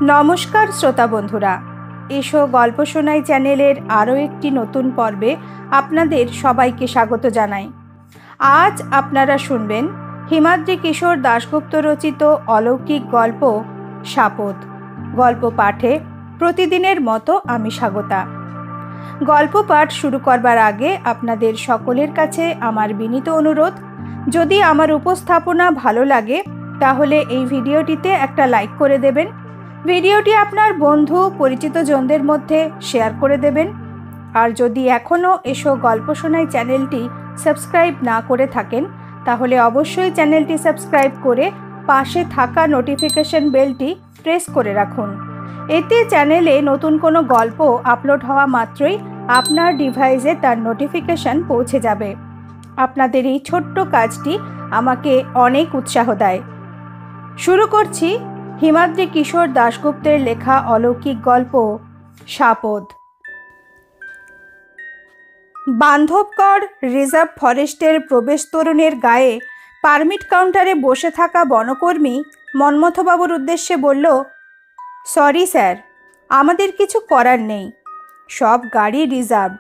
নমস্কার শ্রোতা বন্ধুরা, এসো গল্প শোনাই চ্যানেলের আরও একটি নতুন পর্বে আপনাদের সবাইকে স্বাগত জানাই। আজ আপনারা শুনবেন হিমাদ্রি কিশোর দাশগুপ্ত রচিত অলৌকিক গল্প শাপদ। গল্প পাঠে প্রতিদিনের মতো আমি স্বাগতা। গল্প পাঠ শুরু করবার আগে আপনাদের সকলের কাছে আমার বিনীত অনুরোধ, যদি আমার উপস্থাপনা ভালো লাগে তাহলে এই ভিডিওটিতে একটা লাইক করে দেবেন, ভিডিওটি আপনার বন্ধু পরিচিত জনদের মধ্যে শেয়ার করে দেবেন। আর যদি এখনও এসো গল্প শোনাই চ্যানেলটি সাবস্ক্রাইব না করে থাকেন তাহলে অবশ্যই চ্যানেলটি সাবস্ক্রাইব করে পাশে থাকা নোটিফিকেশন বেলটি প্রেস করে রাখুন। এতে চ্যানেলে নতুন কোনো গল্প আপলোড হওয়া মাত্রই আপনার ডিভাইসে তার নোটিফিকেশন পৌঁছে যাবে। আপনাদের এই ছোট্ট কাজটি আমাকে অনেক উৎসাহ দেয়। শুরু করছি হিমাদ্রি কিশোর দাশগুপ্তের লেখা অলৌকিক গল্প শাপদ। বান্ধবগড় রিজার্ভ ফরেস্টের প্রবেশ তোরণের গায়ে পারমিট কাউন্টারে বসে থাকা বনকর্মী মন্মথবাবুর উদ্দেশ্যে বলল, সরি স্যার, আমাদের কিছু করার নেই, সব গাড়ি রিজার্ভড।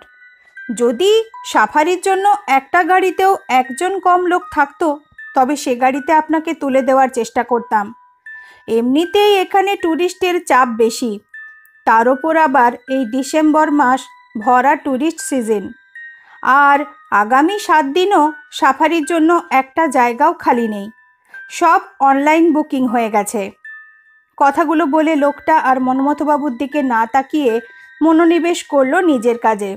যদি সাফারির জন্য একটা গাড়িতেও একজন কম লোক থাকতো তবে সে গাড়িতে আপনাকে তুলে দেওয়ার চেষ্টা করতাম। এমনিতেই এখানে ট্যুরিস্টের চাপ বেশি, তার ওপর আবার এই ডিসেম্বর মাস ভরা ট্যুরিস্ট সিজন। আর আগামী 7 দিনও সাফারির জন্য একটা জায়গাও খালি নেই, সব অনলাইন বুকিং হয়ে গেছে। কথাগুলো বলে লোকটা আর মন্মথবাবুর দিকে না তাকিয়ে মনোনিবেশ করলো নিজের কাজে।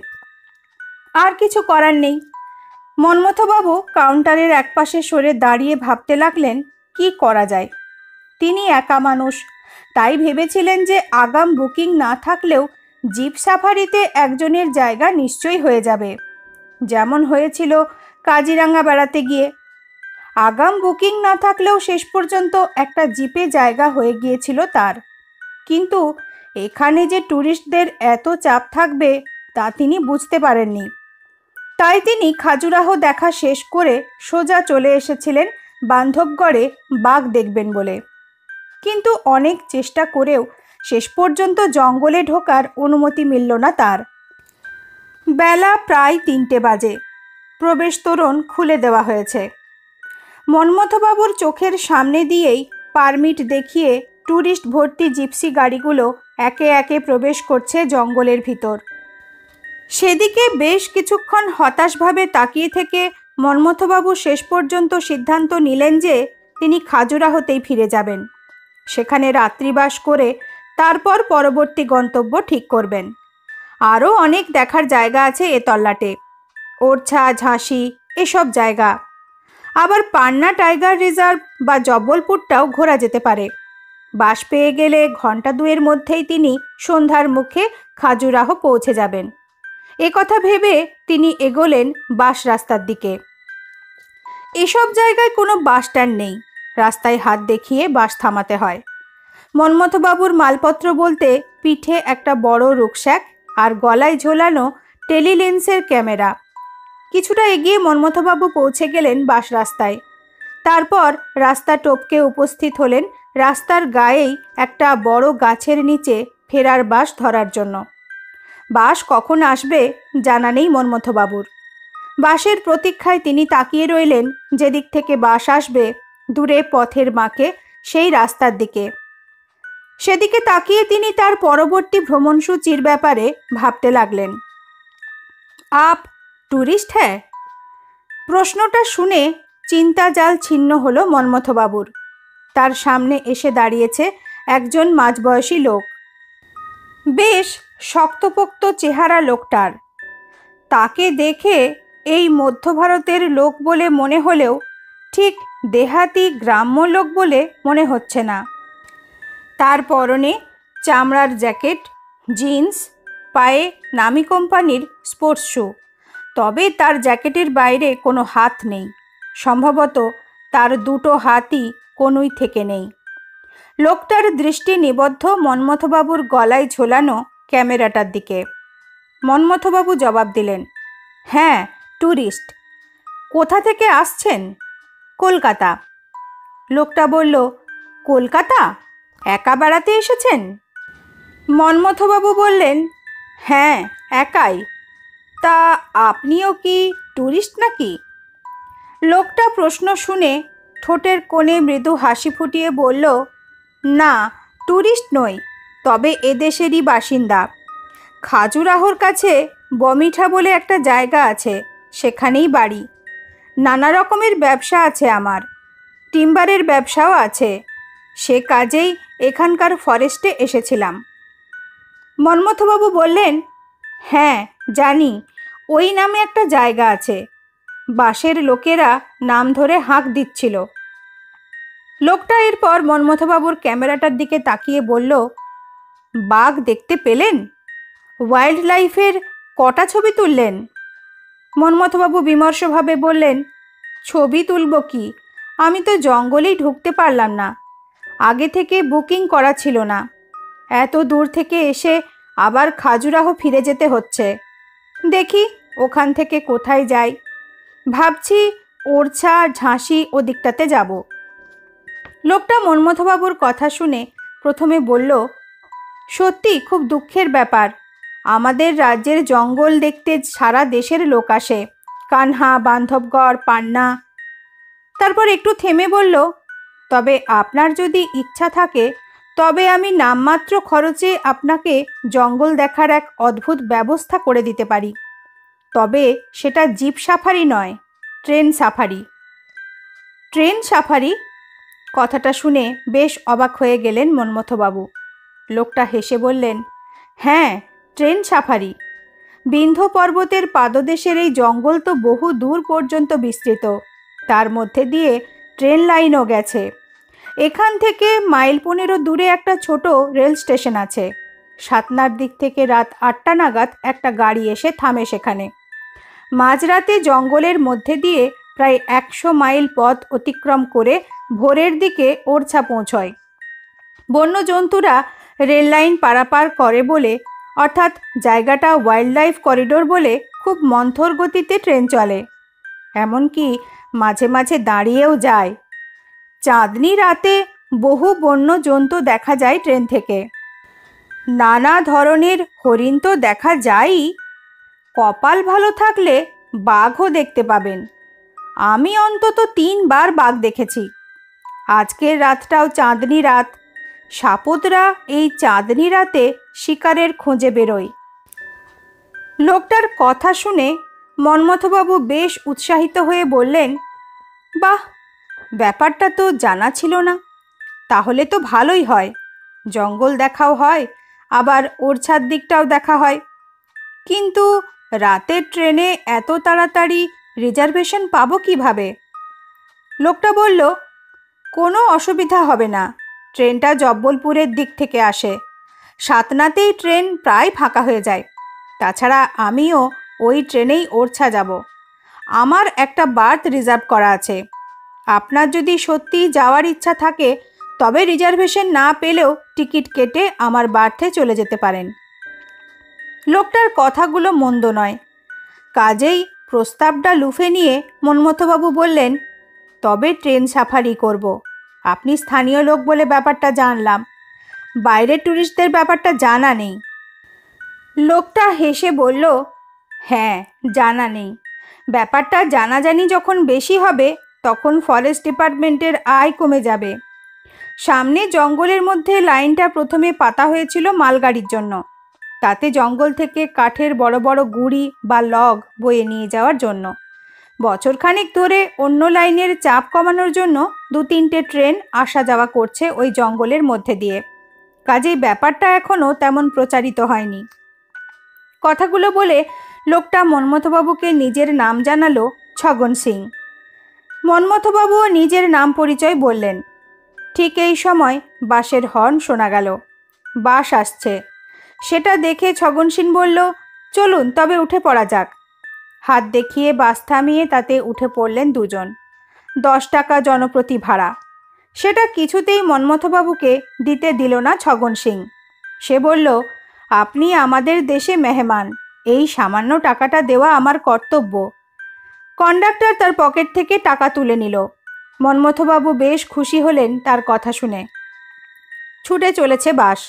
আর কিছু করার নেই। মন্মথবাবু কাউন্টারের একপাশে সরে দাঁড়িয়ে ভাবতে লাগলেন কি করা যায়। তিনি একা মানুষ, তাই ভেবেছিলেন যে আগাম বুকিং না থাকলেও জিপ সাফারিতে একজনের জায়গা নিশ্চয়ই হয়ে যাবে, যেমন হয়েছিল কাজিরাঙ্গা বেড়াতে গিয়ে। আগাম বুকিং না থাকলেও শেষ পর্যন্ত একটা জিপে জায়গা হয়ে গিয়েছিল তার। কিন্তু এখানে যে ট্যুরিস্টদের এত চাপ থাকবে তা তিনি বুঝতে পারেননি। তাই তিনি খাজুরাহ দেখা শেষ করে সোজা চলে এসেছিলেন বান্ধবগড়ে বাঘ দেখবেন বলে। কিন্তু অনেক চেষ্টা করেও শেষ পর্যন্ত জঙ্গলে ঢোকার অনুমতি মিলল না তার। বেলা প্রায় 3টে বাজে। প্রবেশ তোরণ খুলে দেওয়া হয়েছে। মন্মথবাবুর চোখের সামনে দিয়েই পারমিট দেখিয়ে ট্যুরিস্ট ভর্তি জিপসি গাড়িগুলো একে একে প্রবেশ করছে জঙ্গলের ভিতর। সেদিকে বেশ কিছুক্ষণ হতাশভাবে তাকিয়ে থেকে মন্মথবাবু শেষ পর্যন্ত সিদ্ধান্ত নিলেন যে তিনি খাজুরাহতেই ফিরে যাবেন। সেখানে রাত্রিবাস করে তারপর পরবর্তী গন্তব্য ঠিক করবেন। আরও অনেক দেখার জায়গা আছে এ তল্লাটে, ওরছা, ঝাঁসি এসব জায়গা। আবার পান্না টাইগার রিজার্ভ বা জব্বলপুরটাও ঘোরা যেতে পারে। বাস পেয়ে গেলে ঘন্টা 2-এর মধ্যেই তিনি সন্ধ্যার মুখে খাজুরাহ পৌঁছে যাবেন। এ কথা ভেবে তিনি এগোলেন বাস রাস্তার দিকে। এসব জায়গায় কোনো বাস স্ট্যান্ড নেই, রাস্তায় হাত দেখিয়ে বাস থামাতে হয়। মন্মথবাবুর মালপত্র বলতে পিঠে একটা বড় রুকস্যাক আর গলায় ঝোলানো টেলিলেন্সের ক্যামেরা। কিছুটা এগিয়ে মন্মথবাবু পৌঁছে গেলেন বাস রাস্তায়। তারপর রাস্তা টপকে উপস্থিত হলেন রাস্তার গায়েই একটা বড় গাছের নিচে ফেরার বাস ধরার জন্য। বাস কখন আসবে জানা নেই মন্মথবাবুর। বাসের প্রতীক্ষায় তিনি তাকিয়ে রইলেন যেদিক থেকে বাস আসবে, দূরে পথের মাকে সেই রাস্তার দিকে। সেদিকে তাকিয়ে তিনি তার পরবর্তী ভ্রমণসূচির ব্যাপারে ভাবতে লাগলেন। আপ ট্যুরিস্ট হ্যাঁ? প্রশ্নটা শুনে চিন্তা জাল ছিন্ন হলো মন্মথবাবুর। তার সামনে এসে দাঁড়িয়েছে একজন মাঝবয়সী লোক। বেশ শক্তপোক্ত চেহারা লোকটার। তাকে দেখে এই মধ্য ভারতের লোক বলে মনে হলেও ঠিক দেহাতি গ্রাম্য লোক বলে মনে হচ্ছে না। তার পরনে চামড়ার জ্যাকেট, জিন্স, পায়ে নামি কোম্পানির স্পোর্টস শু। তবে তার জ্যাকেটের বাইরে কোনো হাত নেই, সম্ভবত তার দুটো হাতই কোনোই থেকে নেই। লোকটার দৃষ্টি নিবদ্ধ মন্মথবাবুর গলায় ঝোলানো ক্যামেরাটার দিকে। মন্মথবাবু জবাব দিলেন, হ্যাঁ ট্যুরিস্ট। কোথা থেকে আসছেন? কলকাতা। লোকটা বলল, কলকাতা? একা বেড়াতে এসেছেন? মন্মথবাবু বললেন, হ্যাঁ, একাই। তা আপনিও কি ট্যুরিস্ট নাকি? লোকটা প্রশ্ন শুনে ঠোঁটের কোণে মৃদু হাসি ফুটিয়ে বলল, না, ট্যুরিস্ট নই, তবে এদেশেরই বাসিন্দা। খাজুরাহোর কাছে বমিঠা বলে একটা জায়গা আছে, সেখানেই বাড়ি। নানা রকমের ব্যবসা আছে আমার, টিম্বারের ব্যবসাও আছে। সে কাজেই এখানকার ফরেস্টে এসেছিলাম। মন্মথবাবু বললেন, হ্যাঁ জানি, ওই নামে একটা জায়গা আছে। বাসের লোকেরা নাম ধরে হাঁক দিচ্ছিল। লোকটা এরপর মন্মথবাবুর ক্যামেরাটার দিকে তাকিয়ে বলল, বাঘ দেখতে পেলেন? ওয়াইল্ড লাইফের কটা ছবি তুললেন? মন্মথবাবু বিমর্ষভাবে বললেন, ছবি তুলব কি, আমি তো জঙ্গলেই ঢুকতে পারলাম না। আগে থেকে বুকিং করা ছিল না। এত দূর থেকে এসে আবার খাজুরাহো ফিরে যেতে হচ্ছে। দেখি ওখান থেকে কোথায় যাই। ভাবছি ওরছা, ঝাঁসি ওদিকটাতে যাব। লোকটা মন্মথবাবুর কথা শুনে প্রথমে বলল, সত্যি খুব দুঃখের ব্যাপার। আমাদের রাজ্যের জঙ্গল দেখতে সারা দেশের লোক আসে, কানহা, বান্ধবগড়, পান্না। তারপর একটু থেমে বলল, তবে আপনার যদি ইচ্ছা থাকে তবে আমি নামমাত্র খরচে আপনাকে জঙ্গল দেখার এক অদ্ভুত ব্যবস্থা করে দিতে পারি। তবে সেটা জিপ সাফারি নয়, ট্রেন সাফারি। Train safari? কথাটা শুনে বেশ অবাক হয়ে গেলেন মন্মথবাবু। লোকটা হেসে বললেন, হ্যাঁ, ট্রেন সাফারি। বিন্ধ্য পর্বতের পাদদেশের এই জঙ্গল তো বহু দূর পর্যন্ত বিস্তৃত। তার মধ্যে দিয়ে ট্রেন লাইনও গেছে। এখান থেকে মাইল 15 দূরে একটা ছোট রেল স্টেশন আছে। সাতনার দিক থেকে রাত 8টা নাগাদ একটা গাড়ি এসে থামে সেখানে। মাঝরাতে জঙ্গলের মধ্যে দিয়ে প্রায় 100 মাইল পথ অতিক্রম করে ভোরের দিকে ওরছা পৌঁছয়। বন্য জন্তুরা রেল লাইন পারাপার করে বলে, অর্থাৎ জায়গাটা ওয়াইল্ড লাইফ করিডোর বলে, খুব মন্থর গতিতে ট্রেন চলে। এমনকি মাঝে মাঝে দাঁড়িয়েও যায়। চাঁদনি রাতে বহু বন্য জন্তু দেখা যায় ট্রেন থেকে। নানা ধরনের হরিণ তো দেখা যায়ই, কপাল ভালো থাকলে বাঘও দেখতে পাবেন। আমি অন্তত 3 বার বাঘ দেখেছি। আজকের রাতটাও চাঁদনি রাত। সাপুতরা এই চাঁদনি রাতে শিকারের খোঁজে বেরোয়। লোকটার কথা শুনে মন্মথবাবু বেশ উৎসাহিত হয়ে বললেন, বাহ, ব্যাপারটা তো জানা ছিল না। তাহলে তো ভালোই হয়, জঙ্গল দেখাও হয়, আবার ওরছার দিকটাও দেখা হয়। কিন্তু রাতের ট্রেনে এত তাড়াতাড়ি রিজার্ভেশন পাবো কিভাবে? লোকটা বলল, কোনো অসুবিধা হবে না। ট্রেনটা জব্বলপুরের দিক থেকে আসে। সাতনাতেই ট্রেন প্রায় ফাঁকা হয়ে যায়। তাছাড়া আমিও ওই ট্রেনেই ওরছা যাব। আমার একটা বার্থ রিজার্ভ করা আছে। আপনার যদি সত্যি যাওয়ার ইচ্ছা থাকে তবে রিজার্ভেশন না পেলেও টিকিট কেটে আমার বার্থে চলে যেতে পারেন। লোকটার কথাগুলো মন্দ নয়। কাজেই প্রস্তাবটা লুফে নিয়ে মন্মথবাবু বললেন, তবে ট্রেন সাফারি করব। আপনি স্থানীয় লোক বলে ব্যাপারটা জানলাম, বাইরের ট্যুরিস্টদের ব্যাপারটা জানা নেই। লোকটা হেসে বলল, হ্যাঁ, জানা নেই। ব্যাপারটা জানাজানি যখন বেশি হবে তখন ফরেস্ট ডিপার্টমেন্টের আয় কমে যাবে। সামনে জঙ্গলের মধ্যে লাইনটা প্রথমে পাতা হয়েছিল মালগাড়ির জন্য। তাতে জঙ্গল থেকে কাঠের বড় বড় গুঁড়ি বা লগ বয়ে নিয়ে যাওয়ার জন্য। বছরখানেক ধরে অন্য লাইনের চাপ কমানোর জন্য 2-3টে ট্রেন আসা যাওয়া করছে ওই জঙ্গলের মধ্যে দিয়ে। কাজেই ব্যাপারটা এখনও তেমন প্রচারিত হয়নি। কথাগুলো বলে লোকটা মন্মথবাবুকে নিজের নাম জানালো, ছগন সিং। মন্মথবাবুও নিজের নাম পরিচয় বললেন। ঠিক এই সময় বাসের হর্ন শোনা গেল। বাস আসছে। সেটা দেখে ছগন সিং বলল, চলুন তবে উঠে পড়া যাক। হাত দেখিয়ে বাস থামিয়ে তাতে উঠে পড়লেন দুজন। 10 টাকা জনপ্রতি ভাড়া। সেটা কিছুতেই মন্মথবাবুকে দিতে দিল না ছগন সিং। সে বলল, আপনি আমাদের দেশে মেহমান, এই সামান্য টাকাটা দেওয়া আমার কর্তব্য। কন্ডাক্টর তার পকেট থেকে টাকা তুলে নিল। মন্মথবাবু বেশ খুশি হলেন তার কথা শুনে। ছুটে চলেছে বাস।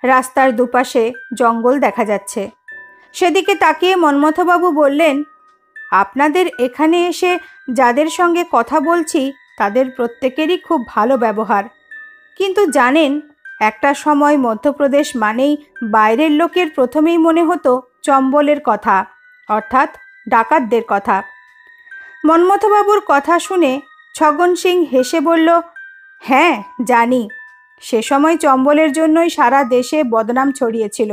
রাস্তার দুপাশে জঙ্গল দেখা যাচ্ছে। সেদিকে তাকিয়ে মন্মথবাবু বললেন, আপনাদের এখানে এসে যাদের সঙ্গে কথা বলছি তাদের প্রত্যেকেরই খুব ভালো ব্যবহার, কিন্তু জানেন, একটা সময় মধ্যপ্রদেশ মানেই বাইরের লোকের প্রথমেই মনে হতো চম্বলের কথা, অর্থাৎ ডাকাতদের কথা। মন্মথবাবুর কথা শুনে ছগন সিং হেসে বলল, হ্যাঁ জানি, সে সময় চম্বলের জন্যই সারা দেশে বদনাম ছড়িয়েছিল।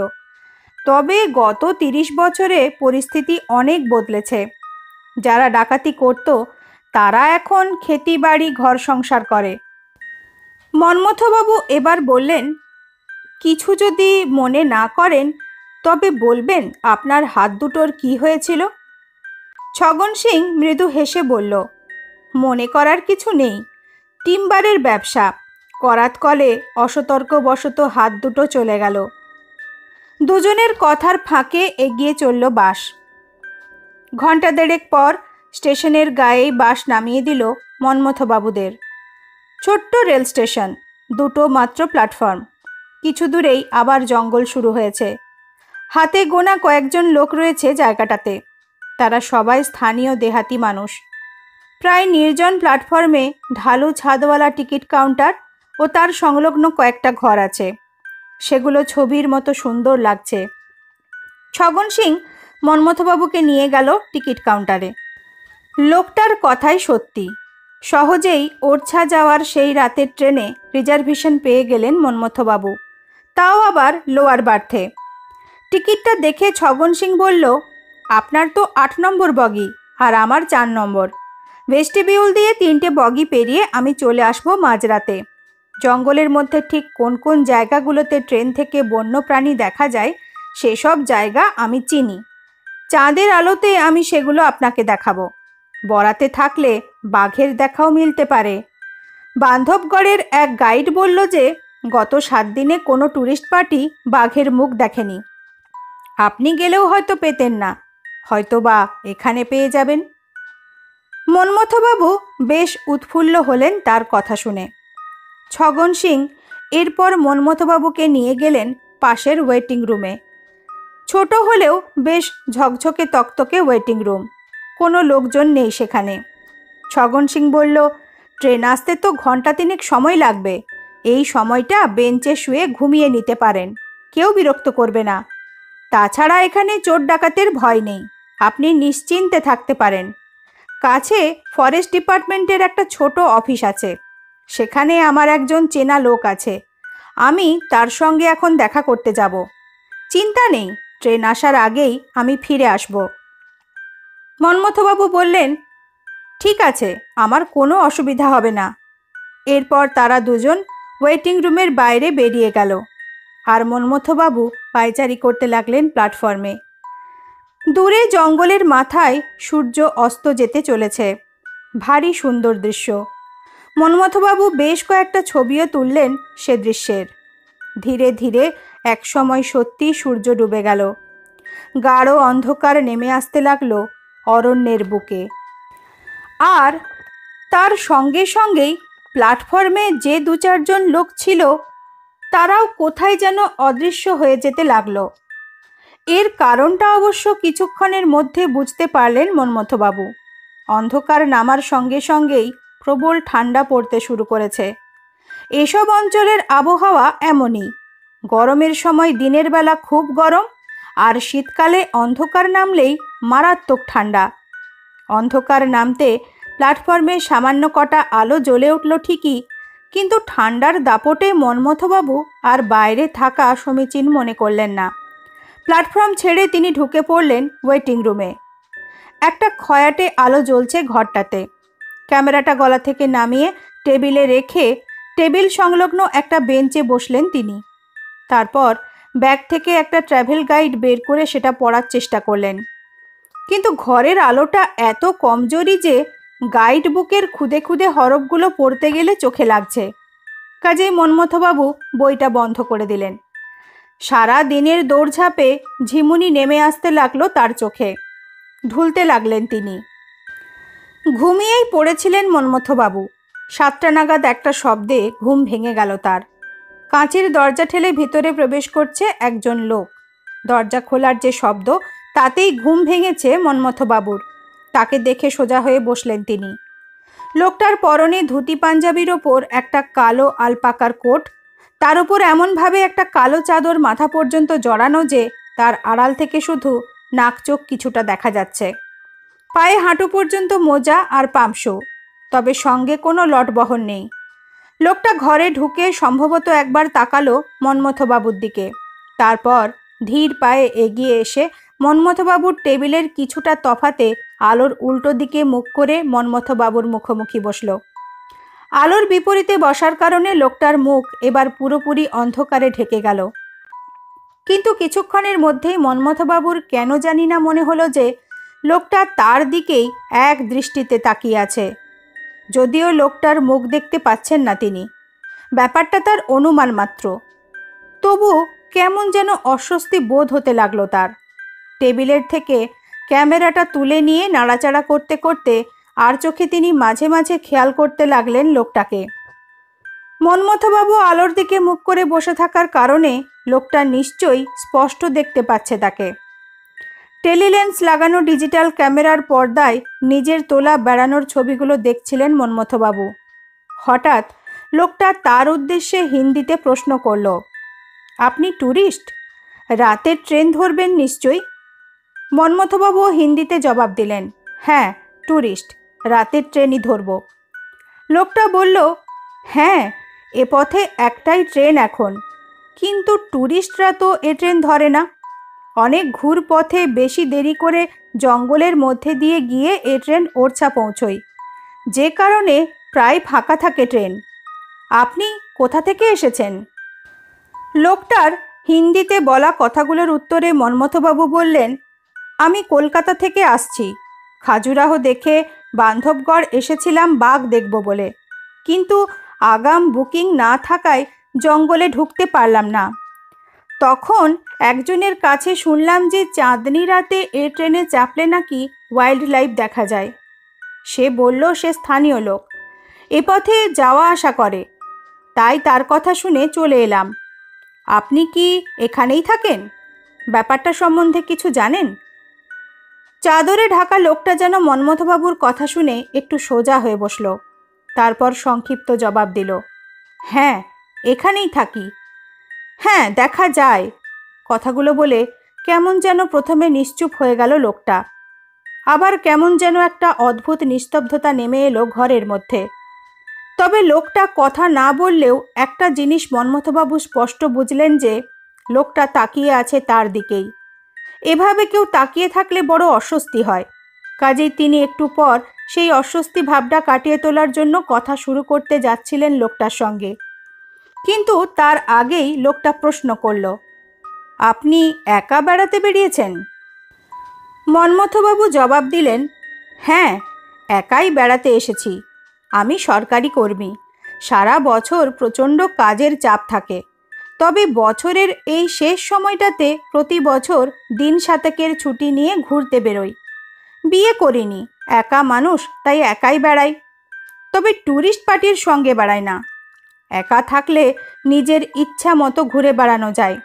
তবে গত 30 বছরে পরিস্থিতি অনেক বদলেছে। যারা ডাকাতি করত তারা এখন খেতিবাড়ি ঘর সংসার করে। মন্মথবাবু এবার বললেন, কিছু যদি মনে না করেন তবে বলবেন আপনার হাত দুটোর কি হয়েছিল? ছগন সিং মৃদু হেসে বলল, মনে করার কিছু নেই, টিম্বারের ব্যবসা করাত কলে অসতর্কবশত হাত দুটো চলে গেল। দুজনের কথার ফাঁকে এগিয়ে চলল বাস। ঘণ্টা দেড়েক পর স্টেশনের গায়েই বাস নামিয়ে দিল মন্মথবাবুদের। ছোট্ট রেল স্টেশন, দুটো মাত্র প্ল্যাটফর্ম। কিছু দূরেই আবার জঙ্গল শুরু হয়েছে। হাতে গোনা কয়েকজন লোক রয়েছে জায়গাটাতে। তারা সবাই স্থানীয় দেহাতি মানুষ। প্রায় নির্জন প্ল্যাটফর্মে ঢালু ছাদওয়ালা টিকিট কাউন্টার ও তার সংলগ্ন কয়েকটা ঘর আছে। সেগুলো ছবির মতো সুন্দর লাগছে। ছগন সিং মন্মথবাবুকে নিয়ে গেল টিকিট কাউন্টারে। লোকটার কথাই সত্যি। সহজেই ওরছা যাওয়ার সেই রাতের ট্রেনে রিজার্ভেশন পেয়ে গেলেন মন্মথবাবু, তাও আবার লোয়ার বার্থে। টিকিটটা দেখে ছগন সিং বলল, আপনার তো 8 নম্বর বগি আর আমার 4 নম্বর। ভেস্টিবিউল দিয়ে 3টে বগি পেরিয়ে আমি চলে আসবো মাঝরাতে। জঙ্গলের মধ্যে ঠিক কোন কোন জায়গাগুলোতে ট্রেন থেকে বন্য প্রাণী দেখা যায় সেসব জায়গা আমি চিনি। চাঁদের আলোতে আমি সেগুলো আপনাকে দেখাবো। বরাতে থাকলে বাঘের দেখাও মিলতে পারে। বান্ধবগড়ের এক গাইড বলল যে গত 7 দিনে কোনো ট্যুরিস্ট পার্টি বাঘের মুখ দেখেনি। আপনি গেলেও হয়তো পেতেন না, হয়তো বা এখানে পেয়ে যাবেন। মন্মথবাবু বেশ উৎফুল্ল হলেন তার কথা শুনে। ছগন সিং এরপর মন্মথবাবুকে নিয়ে গেলেন পাশের ওয়েটিং রুমে। ছোট হলেও বেশ ঝকঝকে তকতকে ওয়েটিং রুম। কোনো লোকজন নেই সেখানে। ছগন সিং বলল, ট্রেন আসতে তো 1 ঘণ্টা 3 সময় লাগবে। এই সময়টা বেঞ্চে শুয়ে ঘুমিয়ে নিতে পারেন, কেউ বিরক্ত করবে না। তাছাড়া এখানে চোর ডাকাতের ভয় নেই, আপনি নিশ্চিন্তে থাকতে পারেন। কাছে ফরেস্ট ডিপার্টমেন্টের একটা ছোট অফিস আছে, সেখানে আমার একজন চেনা লোক আছে। আমি তার সঙ্গে এখন দেখা করতে যাব। চিন্তা নেই, ট্রেন আসার আগেই আমি ফিরে আসব। মন্মথবাবু বললেন, ঠিক আছে, আমার কোনো অসুবিধা হবে না। এরপর তারা দুজন ওয়েটিং রুমের বাইরে বেরিয়ে গেল আর মন্মথবাবু পায়চারি করতে লাগলেন প্ল্যাটফর্মে। দূরে জঙ্গলের মাথায় সূর্য অস্ত যেতে চলেছে। ভারী সুন্দর দৃশ্য। মন্মথবাবু বেশ কয়েকটা ছবিও তুললেন সে দৃশ্যের। ধীরে ধীরে এক সময় সত্যি সূর্য ডুবে গেল। গাঢ় অন্ধকার নেমে আসতে লাগলো অরণ্যের বুকে। আর তার সঙ্গে সঙ্গেই প্ল্যাটফর্মে যে 2-4 জন লোক ছিল তারাও কোথায় যেন অদৃশ্য হয়ে যেতে লাগলো। এর কারণটা অবশ্য কিছুক্ষণের মধ্যে বুঝতে পারলেন মন্মথবাবু। অন্ধকার নামার সঙ্গে সঙ্গেই প্রবল ঠান্ডা পড়তে শুরু করেছে। এসব অঞ্চলের আবহাওয়া এমনই। গরমের সময় দিনের বেলা খুব গরম, আর শীতকালে অন্ধকার নামলেই মারাত্মক ঠান্ডা। অন্ধকার নামতে প্ল্যাটফর্মে সামান্য কটা আলো জ্বলে উঠল ঠিকই, কিন্তু ঠান্ডার দাপটে মন্মথবাবু আর বাইরে থাকা সমীচীন মনে করলেন না। প্ল্যাটফর্ম ছেড়ে তিনি ঢুকে পড়লেন ওয়েটিং রুমে। একটা খয়াটে আলো জ্বলছে ঘরটাতে। ক্যামেরাটা গলা থেকে নামিয়ে টেবিলে রেখে টেবিল সংলগ্ন একটা বেঞ্চে বসলেন তিনি। তারপর ব্যাগ থেকে একটা ট্র্যাভেল গাইড বের করে সেটা পড়ার চেষ্টা করলেন। কিন্তু ঘরের আলোটা এত কমজোরি যে গাইড বুকের খুদে খুদে হরফগুলো পড়তে গেলে চোখে লাগছে। কাজেই মন্মথবাবু বইটা বন্ধ করে দিলেন। সারা দিনের দৌড়ঝাঁপে ঝিমুনি নেমে আসতে লাগলো তার চোখে। ঢুলতে লাগলেন তিনি। ঘুমিয়েই পড়েছিলেন মন্মথবাবু। 7টা নাগাদ একটা শব্দে ঘুম ভেঙে গেল তার। কাঁচের দরজা ঠেলে ভিতরে প্রবেশ করছে একজন লোক। দরজা খোলার যে শব্দ, তাতেই ঘুম ভেঙেছে মন্মথবাবুর। তাকে দেখে সোজা হয়ে বসলেন তিনি। লোকটার পরনে ধুতি পাঞ্জাবির ওপর একটা কালো আলপাকার কোট, তার উপর এমনভাবে একটা কালো চাদর মাথা পর্যন্ত জড়ানো যে তার আড়াল থেকে শুধু নাক চোখ কিছুটা দেখা যাচ্ছে। পায়ে হাঁটু পর্যন্ত মোজা আর পামশু, তবে সঙ্গে কোনো লটবহর নেই। লোকটা ঘরে ঢুকে সম্ভবত একবার তাকালো মন্মথবাবুর দিকে, তারপর ধীর পায়ে এগিয়ে এসে মন্মথবাবুর টেবিলের কিছুটা তফাতে আলোর উল্টো দিকে মুখ করে মন্মথবাবুর মুখোমুখি বসল। আলোর বিপরীতে বসার কারণে লোকটার মুখ এবার পুরোপুরি অন্ধকারে ঢেকে গেল। কিন্তু কিছুক্ষণের মধ্যেই মন্মথবাবুর কেন জানি না মনে হলো যে লোকটা তার দিকেই এক দৃষ্টিতে তাকিয়ে আছে। যদিও লোকটার মুখ দেখতে পাচ্ছেন না তিনি, ব্যাপারটা তার অনুমান মাত্র। তবু কেমন যেন অস্বস্তি বোধ হতে লাগলো তার। টেবিলের থেকে ক্যামেরাটা তুলে নিয়ে নাড়াচাড়া করতে করতে আর চোখে তিনি মাঝে মাঝে খেয়াল করতে লাগলেন লোকটাকে। মন্মথবাবু আলোর দিকে মুখ করে বসে থাকার কারণে লোকটা নিশ্চয়ই স্পষ্ট দেখতে পাচ্ছে তাকে। টেলিলেন্স লাগানো ডিজিটাল ক্যামেরার পর্দায় নিজের তোলা বেড়ানোর ছবিগুলো দেখছিলেন মন্মথবাবু। হঠাৎ লোকটা তার উদ্দেশ্যে হিন্দিতে প্রশ্ন করল, আপনি ট্যুরিস্ট? রাতের ট্রেন ধরবেন নিশ্চয়ই? মন্মথবাবু হিন্দিতে জবাব দিলেন, হ্যাঁ ট্যুরিস্ট, রাতের ট্রেনই ধরব। লোকটা বলল, হ্যাঁ এ পথে একটাই ট্রেন এখন, কিন্তু ট্যুরিস্টরা তো এ ট্রেন ধরে না। অনেক ঘুর পথে বেশি দেরি করে জঙ্গলের মধ্যে দিয়ে গিয়ে এ ট্রেন ওরছা পৌঁছয়, যে কারণে প্রায় ফাঁকা থাকে ট্রেন। আপনি কোথা থেকে এসেছেন? লোকটার হিন্দিতে বলা কথাগুলোর উত্তরে মন্মথবাবু বললেন, আমি কলকাতা থেকে আসছি। খাজুরাহো দেখে বান্ধবগড় এসেছিলাম বাঘ দেখব বলে, কিন্তু আগাম বুকিং না থাকায় জঙ্গলে ঢুকতে পারলাম না। তখন একজনের কাছে শুনলাম যে চাঁদনি রাতে এ ট্রেনে চাপলে নাকি ওয়াইল্ড লাইফ দেখা যায়। সে বলল সে স্থানীয় লোক, এ পথে যাওয়া আসা করে, তাই তার কথা শুনে চলে এলাম। আপনি কি এখানেই থাকেন? ব্যাপারটা সম্বন্ধে কিছু জানেন? চাদরে ঢাকা লোকটা যেন মন্মথবাবুর কথা শুনে একটু সোজা হয়ে বসল। তারপর সংক্ষিপ্ত জবাব দিল, হ্যাঁ এখানেই থাকি। হ্যাঁ দেখা যায়। কথাগুলো বলে কেমন যেন প্রথমে নিশ্চুপ হয়ে গেল লোকটা, আবার কেমন যেন একটা অদ্ভুত নিস্তব্ধতা নেমে এলো ঘরের মধ্যে। তবে লোকটা কথা না বললেও একটা জিনিস মন্মথবাবু স্পষ্ট বুঝলেন যে লোকটা তাকিয়ে আছে তার দিকেই। এভাবে কেউ তাকিয়ে থাকলে বড় অস্বস্তি হয়। কাজেই তিনি একটু পর সেই অস্বস্তি ভাবটা কাটিয়ে তোলার জন্য কথা শুরু করতে যাচ্ছিলেন লোকটার সঙ্গে, কিন্তু তার আগেই লোকটা প্রশ্ন করল, আপনি একা বেড়াতে বেরিয়েছেন? মন্মথবাবু জবাব দিলেন, হ্যাঁ একাই বেড়াতে এসেছি। আমি সরকারি কর্মী, সারা বছর প্রচণ্ড কাজের চাপ থাকে, তবে বছরের এই শেষ সময়টাতে প্রতি বছর দিন সাতেকের ছুটি নিয়ে ঘুরতে বেরোই। বিয়ে করিনি, একা মানুষ, তাই একাই বেড়াই। তবে ট্যুরিস্ট পার্টির সঙ্গে বেড়াই না। একা থাকলে নিজের ইচ্ছা মতো ঘুরে বেড়ানো যায়।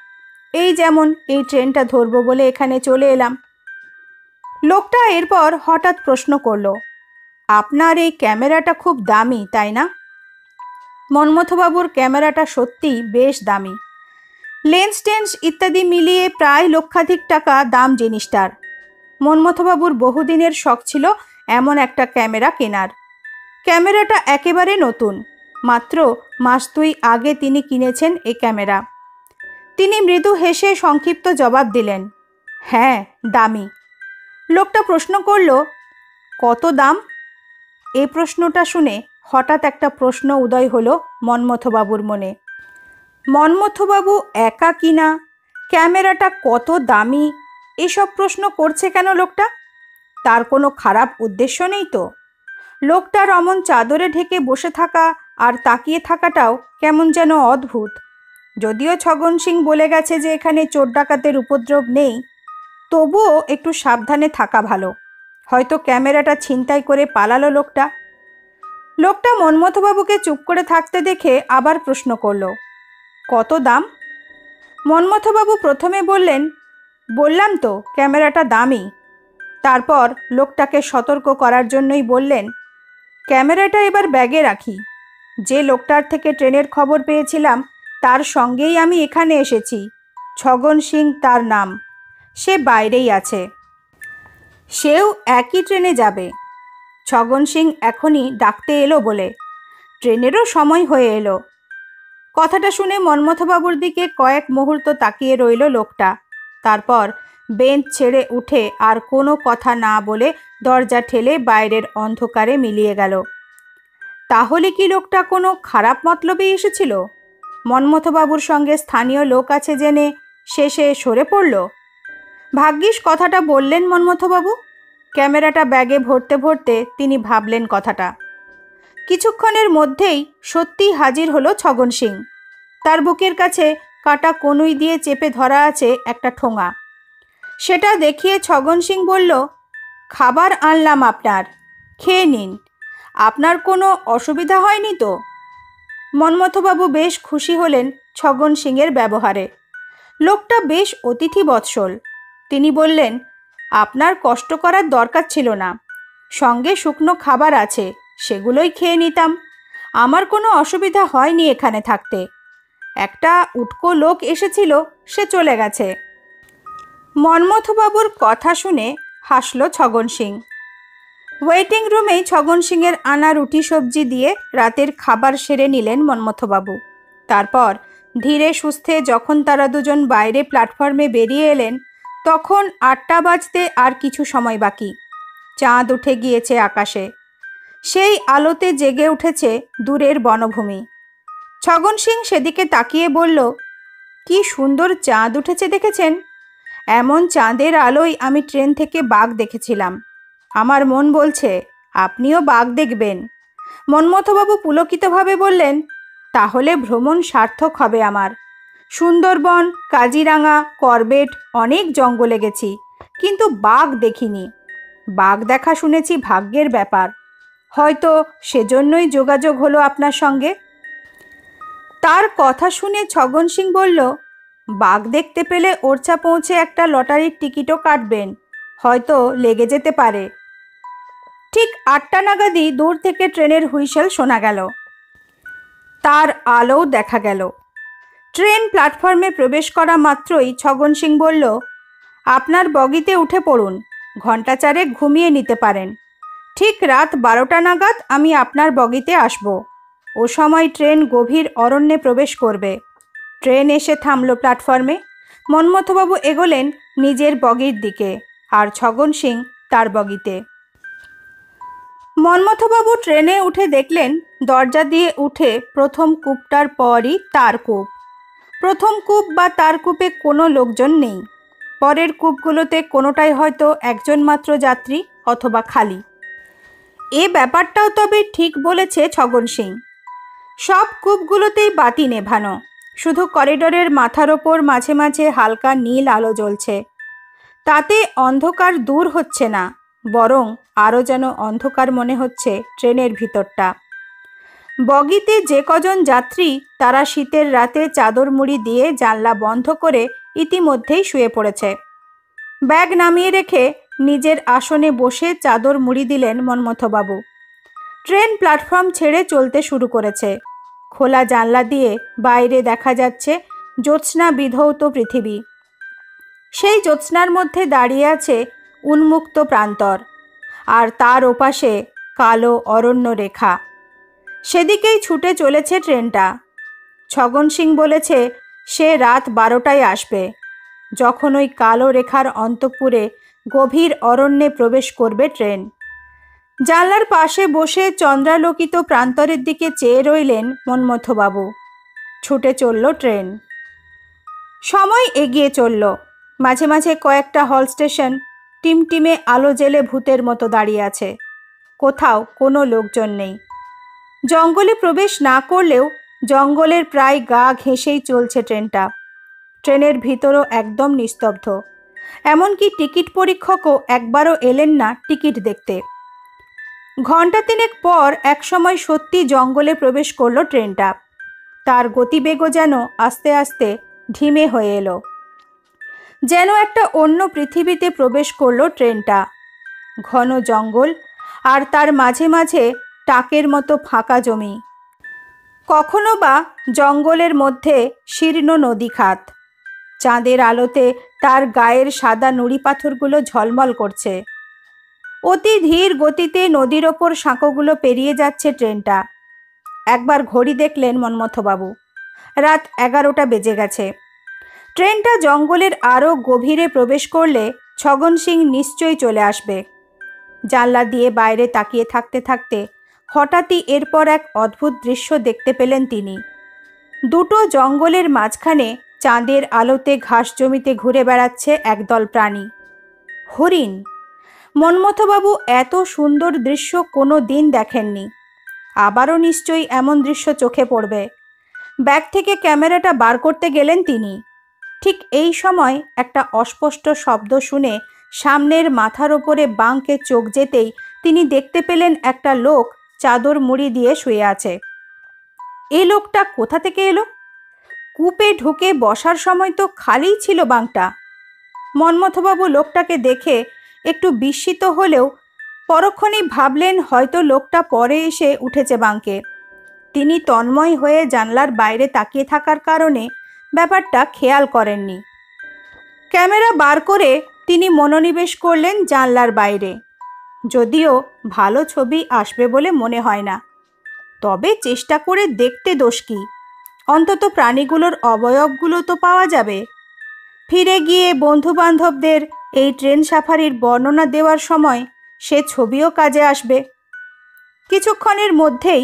এই যেমন এই ট্রেনটা ধরবো বলে এখানে চলে এলাম। লোকটা এরপর হঠাৎ প্রশ্ন করল, আপনার এই ক্যামেরাটা খুব দামি তাই না? মন্মথবাবুর ক্যামেরাটা সত্যিই বেশ দামি। লেন্স টেন্স ইত্যাদি মিলিয়ে প্রায় লক্ষাধিক টাকা দাম জিনিসটার। মন্মথবাবুর বহুদিনের শখ ছিল এমন একটা ক্যামেরা কেনার। ক্যামেরাটা একেবারে নতুন, মাত্র মাস 2 আগে তিনি কিনেছেন এই ক্যামেরা। তিনি মৃদু হেসে সংক্ষিপ্ত জবাব দিলেন, হ্যাঁ দামি। লোকটা প্রশ্ন করল, কত দাম? এই প্রশ্নটা শুনে হঠাৎ একটা প্রশ্ন উদয় হলো মন্মথবাবুর মনে। মন্মথবাবু একা কিনা, ক্যামেরাটা কত দামি, এসব প্রশ্ন করছে কেন লোকটা? তার কোনো খারাপ উদ্দেশ্য নেই তো? লোকটার অমন চাদরে ঢেকে বসে থাকা আর তাকিয়ে থাকাটাও কেমন যেন অদ্ভুত। যদিও ছগন সিং বলে গেছে যে এখানে চোর ডাকাতের উপদ্রব নেই, তবুও একটু সাবধানে থাকা ভালো। হয়তো ক্যামেরাটা ছিনতাই করে পালালো লোকটা। লোকটা মন্মথবাবুকে চুপ করে থাকতে দেখে আবার প্রশ্ন করল, কত দাম? মন্মথবাবু প্রথমে বললেন, বললাম তো ক্যামেরাটা দামি। তারপর লোকটাকে সতর্ক করার জন্যই বললেন, ক্যামেরাটা এবার ব্যাগে রাখি। যে লোকটার থেকে ট্রেনের খবর পেয়েছিলাম তার সঙ্গেই আমি এখানে এসেছি। ছগন সিং তার নাম। সে বাইরেই আছে। সেও একই ট্রেনে যাবে। ছগন সিং এখনই ডাকতে এলো বলে। ট্রেনেরও সময় হয়ে এলো। কথাটা শুনে মন্মথবাবুর দিকে কয়েক মুহূর্ত তাকিয়ে রইল লোকটা। তারপর বেঞ্চ ছেড়ে উঠে আর কোনো কথা না বলে দরজা ঠেলে বাইরের অন্ধকারে মিলিয়ে গেল। তাহলে কি লোকটা কোনো খারাপ মতলবেই এসেছিল? মন্মথবাবুর সঙ্গে স্থানীয় লোক আছে জেনে শেষে সরে পড়ল। ভাগ্যিস কথাটা বললেন মন্মথবাবু। ক্যামেরাটা ব্যাগে ভরতে ভরতে তিনি ভাবলেন কথাটা। কিছুক্ষণের মধ্যেই সত্যিই হাজির হলো ছগন সিং। তার বুকের কাছে কাটা কনুই দিয়ে চেপে ধরা আছে একটা ঠোঙা। সেটা দেখিয়ে ছগন সিং বলল, খাবার আনলাম আপনার, খেয়ে নিন। আপনার কোনো অসুবিধা হয়নি তো? মন্মথবাবু বেশ খুশি হলেন ছগন সিংয়ের ব্যবহারে। লোকটা বেশ অতিথি বৎসল। তিনি বললেন, আপনার কষ্ট করার দরকার ছিল না। সঙ্গে শুকনো খাবার আছে, সেগুলোই খেয়ে নিতাম। আমার কোনো অসুবিধা হয়নি এখানে থাকতে। একটা উটকো লোক এসেছিল, সে চলে গেছে। মন্মথবাবুর কথা শুনে হাসল ছগন সিং। ওয়েটিং রুমেই ছগন সিংয়ের আনা রুটি সবজি দিয়ে রাতের খাবার সেরে নিলেন মন্মথবাবু। তারপর ধীরে সুস্থে যখন তারা দুজন বাইরে প্ল্যাটফর্মে বেরিয়ে এলেন, তখন 8টা বাজতে আর কিছু সময় বাকি। চাঁদ উঠে গিয়েছে আকাশে। সেই আলোতে জেগে উঠেছে দূরের বনভূমি। ছগন সিং সেদিকে তাকিয়ে বলল, কি সুন্দর চাঁদ উঠেছে দেখেছেন? এমন চাঁদের আলোয় আমি ট্রেন থেকে বাঘ দেখেছিলাম। আমার মন বলছে আপনিও বাঘ দেখবেন। মন্মথবাবু পুলকিতভাবে বললেন, তাহলে ভ্রমণ সার্থক হবে আমার। সুন্দরবন, কাজিরাঙা, করবেট অনেক জঙ্গলে গেছি, কিন্তু বাঘ দেখিনি। বাঘ দেখা শুনেছি ভাগ্যের ব্যাপার। হয়তো সেজন্যই যোগাযোগ হলো আপনার সঙ্গে। তার কথা শুনে ছগন সিং বলল, বাঘ দেখতে পেলে ওরচা পৌঁছে একটা লটারির টিকিটও কাটবেন, হয়তো লেগে যেতে পারে। ঠিক 8টা নাগাদই দূর থেকে ট্রেনের হুইসেল শোনা গেল। তার আলোও দেখা গেল। ট্রেন প্ল্যাটফর্মে প্রবেশ করা মাত্রই ছগন সিং বলল, আপনার বগিতে উঠে পড়ুন, ঘণ্টা চারেক ঘুমিয়ে নিতে পারেন। ঠিক রাত 12টা নাগাদ আমি আপনার বগিতে আসব। ও সময় ট্রেন গভীর অরণ্যে প্রবেশ করবে। ট্রেন এসে থামল প্ল্যাটফর্মে। মন্মথবাবু এগোলেন নিজের বগির দিকে, আর ছগন সিং তার বগিতে। মন্মথবাবু ট্রেনে উঠে দেখলেন দরজা দিয়ে উঠে প্রথম কূপটার পরই তার কূপ। প্রথম কূপ বা তার কূপে কোনো লোকজন নেই। পরের কূপগুলোতে কোনোটাই হয়তো একজন মাত্র যাত্রী অথবা খালি। এ ব্যাপারটাও তবে ঠিক বলেছে ছগন সিং। সব কূপগুলোতেই বাতি নেভানো, শুধু করিডোরের মাথার ওপর মাঝে মাঝে হালকা নীল আলো জ্বলছে। তাতে অন্ধকার দূর হচ্ছে না, বরং আরও যেন অন্ধকার মনে হচ্ছে ট্রেনের ভিতরটা। বগিতে যে কজন যাত্রী তারা শীতের রাতে চাদর মুড়ি দিয়ে জানলা বন্ধ করে ইতিমধ্যেই শুয়ে পড়েছে। ব্যাগ নামিয়ে রেখে নিজের আসনে বসে চাদর মুড়ি দিলেন মন্মথবাবু। ট্রেন প্ল্যাটফর্ম ছেড়ে চলতে শুরু করেছে। খোলা জানলা দিয়ে বাইরে দেখা যাচ্ছে জ্যোৎস্না বিধৌত পৃথিবী। সেই জ্যোৎস্নার মধ্যে দাঁড়িয়ে আছে উন্মুক্ত প্রান্তর, আর তার ওপাশে কালো অরণ্য রেখা। সেদিকেই ছুটে চলেছে ট্রেনটা। ছগন সিং বলেছে সে রাত 12টায় আসবে, যখন ওই কালো রেখার অন্তঃপুরে গভীর অরণ্যে প্রবেশ করবে ট্রেন। জানলার পাশে বসে চন্দ্রালোকিত প্রান্তরের দিকে চেয়ে রইলেন মন্মথবাবু। ছুটে চলল ট্রেন। সময় এগিয়ে চলল। মাঝে মাঝে কয়েকটা হল স্টেশন টিমটিমে আলো জেলে ভূতের মতো দাঁড়িয়ে আছে। কোথাও কোনো লোকজন নেই। জঙ্গলে প্রবেশ না করলেও জঙ্গলের প্রায় গা ঘেঁষেই চলছে ট্রেনটা। ট্রেনের ভিতরও একদম নিস্তব্ধ। এমনকি টিকিট পরীক্ষকও একবারও এলেন না টিকিট দেখতে। ঘণ্টা তিনেক পর একসময় সত্যি জঙ্গলে প্রবেশ করল ট্রেনটা। তার গতিবেগও যেন আস্তে আস্তে ধিমে হয়ে এলো। যেন একটা অন্য পৃথিবীতে প্রবেশ করলো ট্রেনটা। ঘন জঙ্গল আর তার মাঝে মাঝে টাকের মতো ফাঁকা জমি, কখনো বা জঙ্গলের মধ্যে শীর্ণ নদী খাত। চাঁদের আলোতে তার গায়ের সাদা নুড়ি পাথরগুলো ঝলমল করছে। অতি ধীর গতিতে নদীর ওপর সাঁকোগুলো পেরিয়ে যাচ্ছে ট্রেনটা। একবার ঘড়ি দেখলেন মন্মথবাবু, রাত 11টা বেজে গেছে। ট্রেনটা জঙ্গলের আরও গভীরে প্রবেশ করলে ছগন সিং নিশ্চয়ই চলে আসবে। জানলা দিয়ে বাইরে তাকিয়ে থাকতে থাকতে হঠাৎই এরপর এক অদ্ভুত দৃশ্য দেখতে পেলেন তিনি। দুটো জঙ্গলের মাঝখানে চাঁদের আলোতে ঘাস জমিতে ঘুরে বেড়াচ্ছে একদল প্রাণী। হরিণ। মন্মথবাবু এত সুন্দর দৃশ্য কোনো দিন দেখেননি। আবারও নিশ্চয়ই এমন দৃশ্য চোখে পড়বে। ব্যাগ থেকে ক্যামেরাটা বার করতে গেলেন তিনি। ঠিক এই সময় একটা অস্পষ্ট শব্দ শুনে সামনের মাথার ওপরে বাঁকে চোখ যেতেই তিনি দেখতে পেলেন একটা লোক চাদর মুড়ি দিয়ে শুয়ে আছে। এই লোকটা কোথা থেকে এলো? কূপে ঢুকে বসার সময় তো খালিই ছিল বাঁকটা। মন্মথবাবু লোকটাকে দেখে একটু বিস্মিত হলেও পরক্ষণেই ভাবলেন হয়তো লোকটা পরে এসে উঠেছে বাঁকে। তিনি তন্ময় হয়ে জানলার বাইরে তাকিয়ে থাকার কারণে ব্যাপারটা খেয়াল করেননি। ক্যামেরা বার করে তিনি মনোনিবেশ করলেন জানলার বাইরে। যদিও ভালো ছবি আসবে বলে মনে হয় না, তবে চেষ্টা করে দেখতে দোষ কি? অন্তত প্রাণীগুলোর অবয়বগুলো তো পাওয়া যাবে। ফিরে গিয়ে বন্ধুবান্ধবদের এই ট্রেন সাফারির বর্ণনা দেওয়ার সময় সে ছবিও কাজে আসবে। কিছুক্ষণের মধ্যেই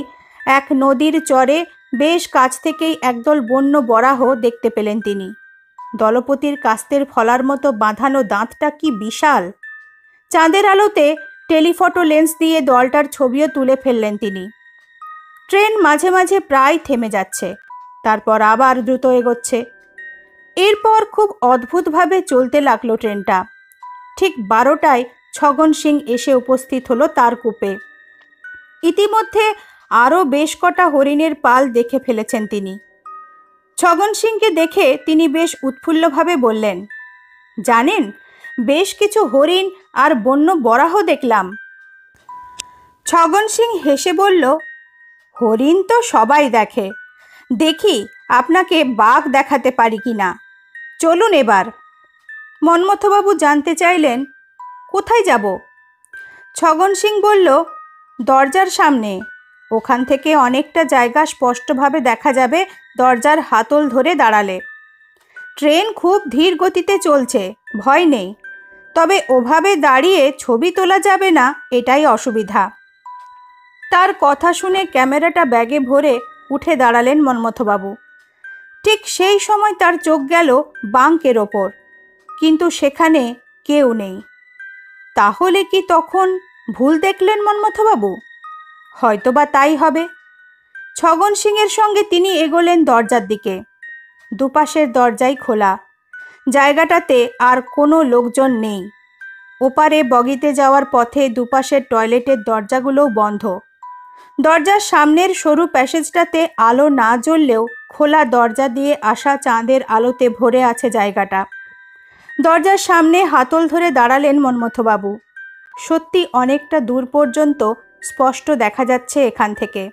এক নদীর চরে বেশ কাছ থেকেই একদল বন্য বরাহ দেখতে পেলেন তিনি। দলপতির কাস্তের ফলার মতো বাঁধানো দাঁতটা কি বিশাল! চাঁদের আলোতে টেলিফটো লেন্স দিয়ে দলটার ছবিও তুলে ফেললেন তিনি। ট্রেন মাঝে মাঝে প্রায় থেমে যাচ্ছে, তারপর আবার দ্রুত এগোচ্ছে। এরপর খুব অদ্ভুতভাবে চলতে লাগলো ট্রেনটা। ঠিক 12টায় ছগন সিং এসে উপস্থিত হলো তার কূপে। ইতিমধ্যে আরও বেশ কটা হরিণের পাল দেখে ফেলেছেন তিনি। ছগন সিংকে দেখে তিনি বেশ উৎফুল্লভাবে বললেন, জানেন, বেশ কিছু হরিণ আর বন্য বরাহ দেখলাম। ছগন সিং হেসে বলল, হরিণ তো সবাই দেখে, দেখি আপনাকে বাঘ দেখাতে পারি কি না। চলুন এবার। মন্মথবাবু জানতে চাইলেন, কোথায় যাব? ছগন সিং বলল, দরজার সামনে। ওখান থেকে অনেকটা জায়গা স্পষ্টভাবে দেখা যাবে দরজার হাতল ধরে দাঁড়ালে। ট্রেন খুব ধীর গতিতে চলছে, ভয় নেই, তবে ওভাবে দাঁড়িয়ে ছবি তোলা যাবে না, এটাই অসুবিধা। তার কথা শুনে ক্যামেরাটা ব্যাগে ভরে উঠে দাঁড়ালেন মন্মথবাবু। ঠিক সেই সময় তার চোখ গেল বাঁকের ওপর, কিন্তু সেখানে কেউ নেই। তাহলে কি তখন ভুল দেখলেন মন্মথবাবু? হয়তোবা তাই হবে। ছগন সিংয়ের সঙ্গে তিনি এগোলেন দরজার দিকে। দুপাশের দরজাই খোলা। জায়গাটাতে আর কোনো লোকজন নেই। ওপারে বগিতে যাওয়ার পথে দুপাশের টয়লেটের দরজাগুলোও বন্ধ। দরজার সামনের সরু প্যাসেজটাতে আলো না জ্বললেও খোলা দরজা দিয়ে আসা চাঁদের আলোতে ভরে আছে জায়গাটা। দরজার সামনে হাতল ধরে দাঁড়ালেন মন্মথবাবু। সত্যি অনেকটা দূর পর্যন্ত স্পষ্ট দেখা যাচ্ছে এখান থেকে।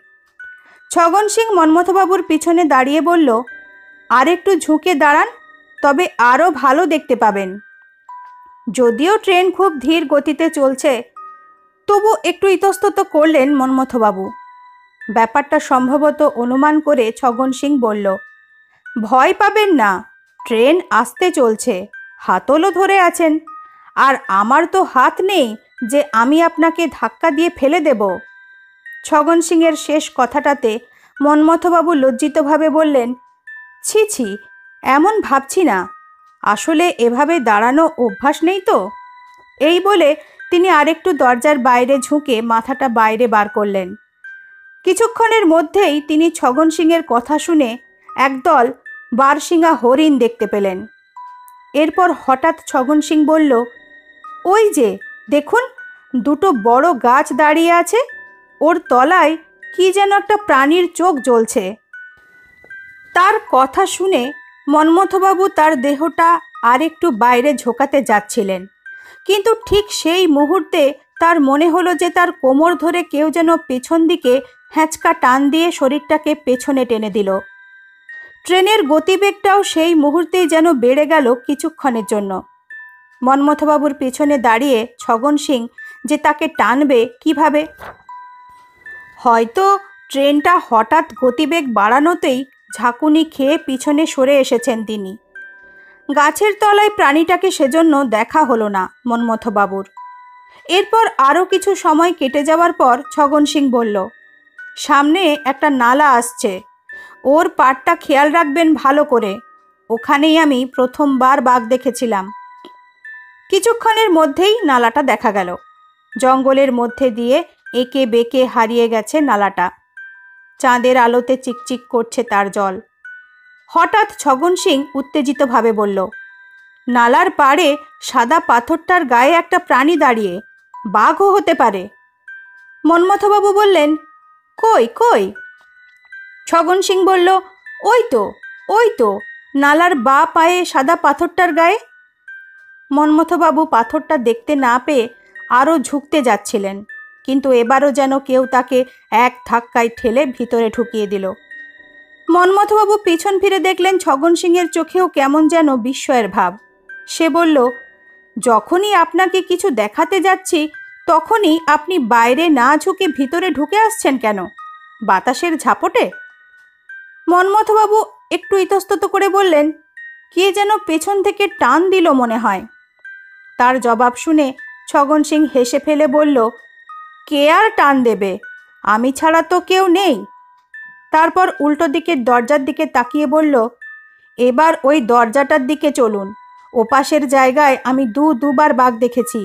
ছগন সিং মন্মথবাবুর পিছনে দাঁড়িয়ে বলল, আর একটু ঝুঁকে দাঁড়ান, তবে আরও ভালো দেখতে পাবেন। যদিও ট্রেন খুব ধীর গতিতে চলছে, তবু একটু ইতস্তত করলেন মন্মথবাবু। ব্যাপারটা সম্ভবত অনুমান করে ছগন সিং বলল, ভয় পাবেন না, ট্রেন আস্তে চলছে, হাতলও ধরে আছেন, আর আমার তো হাত নেই যে আমি আপনাকে ধাক্কা দিয়ে ফেলে দেব। ছগন সিংয়ের শেষ কথাটাতে মন্মথবাবু লজ্জিতভাবে বললেন, ছি ছি, এমন ভাবছি না, আসলে এভাবে দাঁড়ানো অভ্যাস নেই তো। এই বলে তিনি আরেকটু দরজার বাইরে ঝুঁকে মাথাটা বাইরে বার করলেন। কিছুক্ষণের মধ্যেই তিনি ছগন সিংয়ের কথা শুনে একদল বারশিঙা হরিণ দেখতে পেলেন। এরপর হঠাৎ ছগন সিং বলল, ওই যে দেখুন, দুটো বড় গাছ দাঁড়িয়ে আছে, ওর তলায় কি যেন একটা প্রাণীর চোখ জ্বলছে। তার কথা শুনে মন্মথবাবু তার দেহটা আর একটু বাইরে ঝোঁকাতে যাচ্ছিলেন, কিন্তু ঠিক সেই মুহূর্তে তার মনে হলো যে তার কোমর ধরে কেউ যেন পেছন দিকে হ্যাঁচকা টান দিয়ে শরীরটাকে পেছনে টেনে দিল। ট্রেনের গতিবেগটাও সেই মুহূর্তেই যেন বেড়ে গেল কিছুক্ষণের জন্য। মন্মথবাবুর পেছনে দাঁড়িয়ে ছগন সিং যে তাকে টানবে কিভাবে? হয়তো ট্রেনটা হঠাৎ গতিবেগ বাড়ানোতেই ঝাঁকুনি খেয়ে পিছনে সরে এসেছেন তিনি। গাছের তলায় প্রাণীটাকে সেজন্য দেখা হলো না মন্মথবাবুর। এরপর আরও কিছু সময় কেটে যাওয়ার পর ছগন সিং বলল, সামনে একটা নালা আসছে, ওর পাড়টা খেয়াল রাখবেন ভালো করে, ওখানেই আমি প্রথমবার বাঘ দেখেছিলাম। কিছুক্ষণের মধ্যেই নালাটা দেখা গেল। জঙ্গলের মধ্যে দিয়ে এঁকে বেঁকে হারিয়ে গেছে নালাটা। চাঁদের আলোতে চিকচিক করছে তার জল। হঠাৎ ছগন সিং উত্তেজিতভাবে বলল, নালার পাড়ে সাদা পাথরটার গায়ে একটা প্রাণী দাঁড়িয়ে, বাঘও হতে পারে। মন্মথবাবু বললেন, কই কই? ছগন সিং বলল, ওই তো নালার বাঁ পায়ে সাদা পাথরটার গায়ে। মন্মথবাবু পাথরটা দেখতে না পেয়ে আরও ঝুঁকতে যাচ্ছিলেন, কিন্তু এবারও যেন কেউ তাকে এক ধাক্কায় ঠেলে ভিতরে ঢুকিয়ে দিল। মন্মথবাবু পিছন ফিরে দেখলেন ছগন সিংয়ের চোখেও কেমন যেন বিস্ময়ের ভাব। সে বলল, যখনই আপনাকে কিছু দেখাতে যাচ্ছি তখনই আপনি বাইরে না ঝুঁকে ভিতরে ঢুকে আসছেন কেন? বাতাসের ঝাপটে? মন্মথবাবু একটু ইতস্তত করে বললেন, কে যেন পেছন থেকে টান দিল মনে হয়। তার জবাব শুনে ছগন সিং হেসে ফেলে বলল, কে আর টান দেবে, আমি ছাড়া তো কেউ নেই। তারপর উল্টো দিকের দরজার দিকে তাকিয়ে বলল, এবার ওই দরজাটার দিকে চলুন, ওপাশের জায়গায় আমি দুবার বাঘ দেখেছি।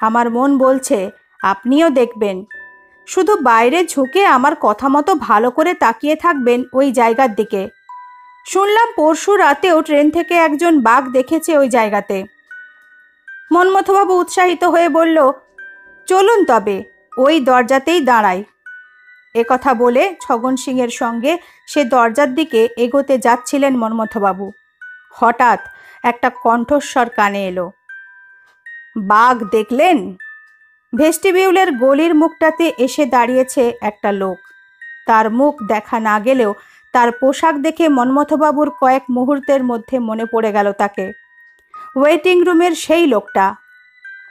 আমার মন বলছে আপনিও দেখবেন। শুধু বাইরে ঝুঁকে আমার কথা মতো ভালো করে তাকিয়ে থাকবেন ওই জায়গার দিকে। শুনলাম পরশু রাতেও ট্রেন থেকে একজন বাঘ দেখেছে ওই জায়গাতে। মন্মথবাবু উৎসাহিত হয়ে বলল, চলুন তবে ওই দরজাতেই দাঁড়াই। একথা বলে ছগন সিংয়ের সঙ্গে সে দরজার দিকে এগোতে যাচ্ছিলেন মন্মথবাবু। হঠাৎ একটা কণ্ঠস্বর কানে এলো, বাঘ দেখলেন? ভেস্টিবিউলের গলির মুখটাতে এসে দাঁড়িয়েছে একটা লোক। তার মুখ দেখা না গেলেও তার পোশাক দেখে মন্মথবাবুর কয়েক মুহূর্তের মধ্যে মনে পড়ে গেল তাকে। ওয়েটিং রুমের সেই লোকটা।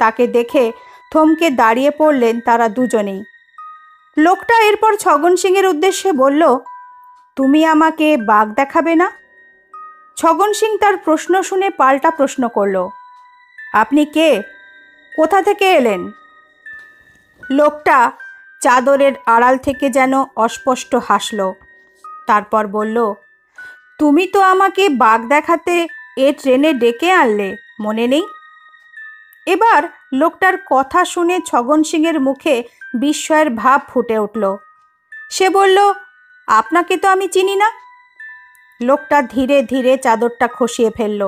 তাকে দেখে থমকে দাঁড়িয়ে পড়লেন তারা দুজনেই। লোকটা এরপর ছগন সিংয়ের উদ্দেশ্যে বলল, তুমি আমাকে বাঘ দেখাবে না? ছগন সিং তার প্রশ্ন শুনে পাল্টা প্রশ্ন করল, আপনি কে? কোথা থেকে এলেন? লোকটা চাদরের আড়াল থেকে যেন অস্পষ্ট হাসল। তারপর বলল, তুমি তো আমাকে বাঘ দেখাতে এ ট্রেনে ডেকে আনলে, মনে নেই? এবার লোকটার কথা শুনে ছগন সিংয়ের মুখে বিস্ময়ের ভাব ফুটে উঠল। সে বলল, আপনাকে তো আমি চিনি না। লোকটা ধীরে ধীরে চাদরটা খসিয়ে ফেলল।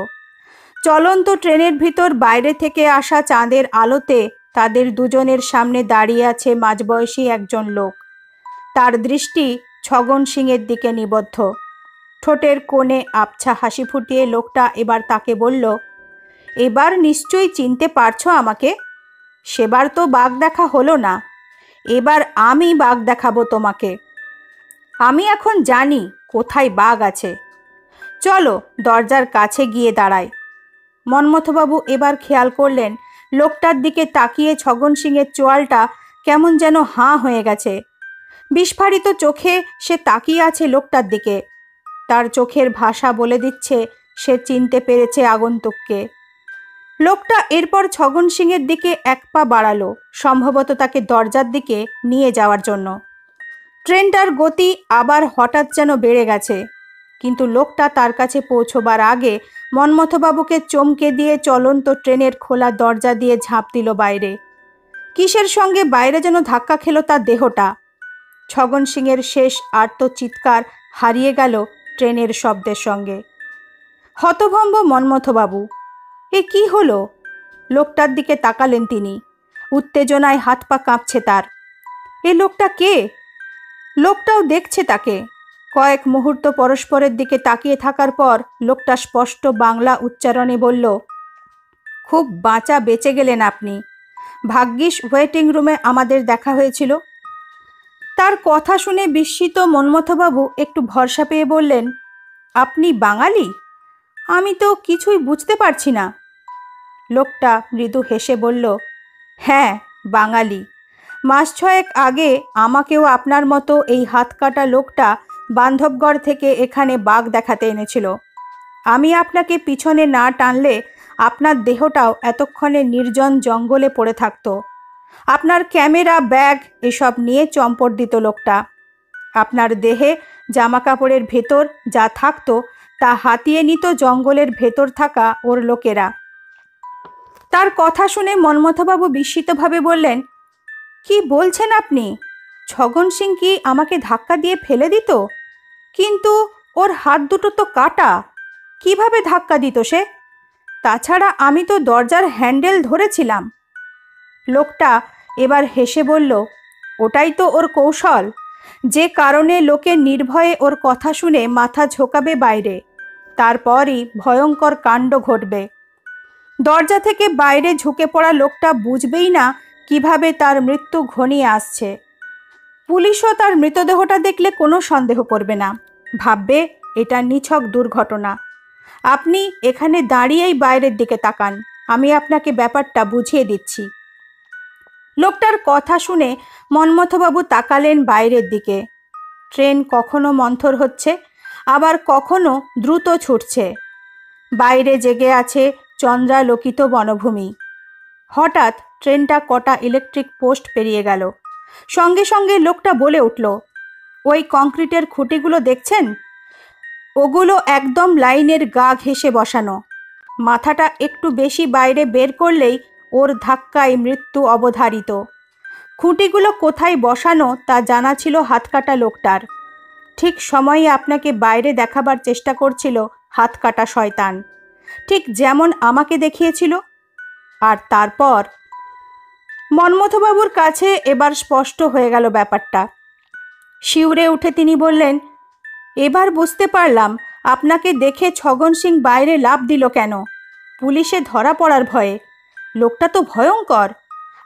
চলন্ত ট্রেনের ভিতর বাইরে থেকে আসা চাঁদের আলোতে তাদের দুজনের সামনে দাঁড়িয়ে আছে মাঝবয়সী একজন লোক। তার দৃষ্টি ছগন সিংয়ের দিকে নিবদ্ধ। ঠোঁটের কোণে আবছা হাসি ফুটিয়ে লোকটা এবার তাকে বলল, এবার নিশ্চয়ই চিনতে পারছো আমাকে? সেবার তো বাঘ দেখা হলো না, এবার আমি বাঘ দেখাবো তোমাকে। আমি এখন জানি কোথায় বাঘ আছে। চলো দরজার কাছে গিয়ে দাঁড়াই। মন্মথবাবু এবার খেয়াল করলেন লোকটার দিকে তাকিয়ে ছগন সিংয়ের চোয়ালটা কেমন যেন হাঁ হয়ে গেছে। বিস্ফারিত চোখে সে তাকিয়ে আছে লোকটার দিকে। তার চোখের ভাষা বলে দিচ্ছে সে চিনতে পেরেছে আগন্তুককে। লোকটা এরপর ছগন সিংয়ের দিকে এক পা বাড়ালো, সম্ভবত তাকে দরজার দিকে নিয়ে যাওয়ার জন্য। ট্রেনটার গতি আবার হঠাৎ যেন বেড়ে গেছে, কিন্তু লোকটা তার কাছে পৌঁছবার আগে মন্মথবাবুকে চমকে দিয়ে চলন্ত ট্রেনের খোলা দরজা দিয়ে ঝাঁপ দিল বাইরে। কিসের সঙ্গে বাইরে যেন ধাক্কা খেল তার দেহটা। ছগন সিংয়ের শেষ আর্ত চিৎকার হারিয়ে গেল ট্রেনের শব্দের সঙ্গে। হতভম্ব মন্মথবাবু। এ কি হলো? লোকটার দিকে তাকালেন তিনি। উত্তেজনায় হাত পা কাঁপছে তার। এ লোকটা কে? লোকটাও দেখছে তাকে। কয়েক মুহূর্ত পরস্পরের দিকে তাকিয়ে থাকার পর লোকটা স্পষ্ট বাংলা উচ্চারণে বলল, খুব বাঁচা বেঁচে গেলেন আপনি। ভাগ্যিস ওয়েটিং রুমে আমাদের দেখা হয়েছিল। তার কথা শুনে বিস্মিত মন্মথবাবু একটু ভরসা পেয়ে বললেন, আপনি বাঙালি? আমি তো কিছুই বুঝতে পারছি না। লোকটা মৃদু হেসে বলল, হ্যাঁ, বাঙালি। মাস 6 আগে আমাকেও আপনার মতো এই হাত কাটা লোকটা বান্ধবগড় থেকে এখানে বাঘ দেখাতে এনেছিল। আমি আপনাকে পিছনে না টানলে আপনার দেহটাও এতক্ষণে নির্জন জঙ্গলে পড়ে থাকতো। আপনার ক্যামেরা, ব্যাগ এসব নিয়ে চম্পট দিত লোকটা। আপনার দেহে জামা কাপড়ের ভেতর যা থাকতো তা হাতিয়ে নিত জঙ্গলের ভেতর থাকা ওর লোকেরা। তার কথা শুনে মন্মথবাবু বিস্মিতভাবে বললেন, কি বলছেন আপনি? ছগন সিং কি আমাকে ধাক্কা দিয়ে ফেলে দিত? কিন্তু ওর হাত দুটো তো কাটা, কিভাবে ধাক্কা দিত সে? তাছাড়া আমি তো দরজার হ্যান্ডেল ধরেছিলাম। লোকটা এবার হেসে বলল, ওটাই তো ওর কৌশল, যে কারণে লোকে নির্ভয়ে ওর কথা শুনে মাথা ঝোঁকাবে বাইরে। তারপরই ভয়ঙ্কর কাণ্ড ঘটবে। দরজা থেকে বাইরে ঝুঁকে পড়া লোকটা বুঝবেই না কিভাবে তার মৃত্যু ঘনিয়ে আসছে। পুলিশও তার মৃতদেহটা দেখলে কোনো সন্দেহ করবে না, ভাববে এটা নিছক দুর্ঘটনা। আপনি এখানে দাঁড়িয়েই বাইরের দিকে তাকান, আমি আপনাকে ব্যাপারটা বুঝিয়ে দিচ্ছি। লোকটার কথা শুনে মন্মথবাবু তাকালেন বাইরের দিকে। ট্রেন কখনো মন্থর হচ্ছে, আবার কখনো দ্রুত ছুটছে। বাইরে জেগে আছে চন্দ্রালোকিত বনভূমি। হঠাৎ ট্রেনটা কটা ইলেকট্রিক পোস্ট পেরিয়ে গেল। সঙ্গে সঙ্গে লোকটা বলে উঠল, ওই কংক্রিটের খুঁটিগুলো দেখছেন? ওগুলো একদম লাইনের গা ঘেঁষে বসানো। মাথাটা একটু বেশি বাইরে বের করলেই ওর ধাক্কায় মৃত্যু অবধারিত। খুঁটিগুলো কোথায় বসানো তা জানা ছিল হাতকাটা লোকটার। ঠিক সময়ে আপনাকে বাইরে দেখাবার চেষ্টা করছিল হাতকাটা শয়তান, ঠিক যেমন আমাকে দেখিয়েছিল। আর তারপর মন্মথবাবুর কাছে এবার স্পষ্ট হয়ে গেল ব্যাপারটা। শিউরে উঠে তিনি বললেন, এবার বুঝতে পারলাম আপনাকে দেখে ছগন সিং বাইরে লাফ দিল কেন। পুলিশে ধরা পড়ার ভয়ে। লোকটা তো ভয়ঙ্কর।